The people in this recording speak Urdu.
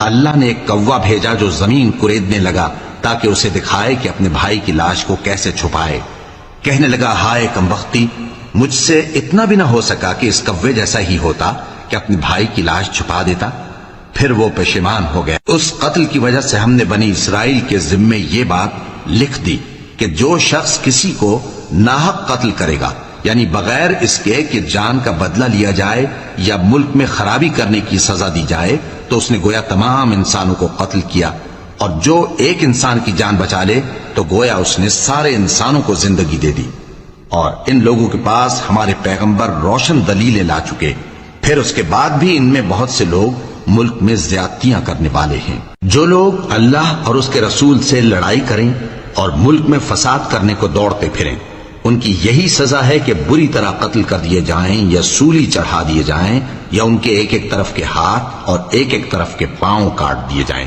اللہ نے ایک کوا بھیجا جو زمین کریدنے لگا تاکہ اسے دکھائے کہ اپنے بھائی کی لاش کو کیسے چھپائے۔ کہنے لگا ہائے کمبختی، مجھ سے اتنا بھی نہ ہو سکا کہ اس کوے جیسا ہی ہوتا کہ اپنے بھائی کی لاش چھپا دیتا۔ پھر وہ پشیمان ہو گیا۔ اس قتل کی وجہ سے ہم نے بنی اسرائیل کے ذمے یہ بات لکھ دی کہ جو شخص کسی کو ناحق قتل کرے گا، یعنی بغیر اس کے کہ جان کا بدلہ لیا جائے یا ملک میں خرابی کرنے کی سزا دی جائے، تو اس نے گویا تمام انسانوں کو قتل کیا، اور جو ایک انسان کی جان بچا لے تو گویا اس نے سارے انسانوں کو زندگی دے دی۔ اور ان لوگوں کے پاس ہمارے پیغمبر روشن دلیلیں لا چکے، پھر اس کے بعد بھی ان میں بہت سے لوگ ملک میں زیادتیاں کرنے والے ہیں۔ جو لوگ اللہ اور اس کے رسول سے لڑائی کریں اور ملک میں فساد کرنے کو دوڑتے پھریں، ان کی یہی سزا ہے کہ بری طرح قتل کر دیے جائیں یا سولی چڑھا دیے جائیں، یا ان کے ایک ایک طرف کے ہاتھ اور ایک ایک طرف کے پاؤں کاٹ دیے جائیں۔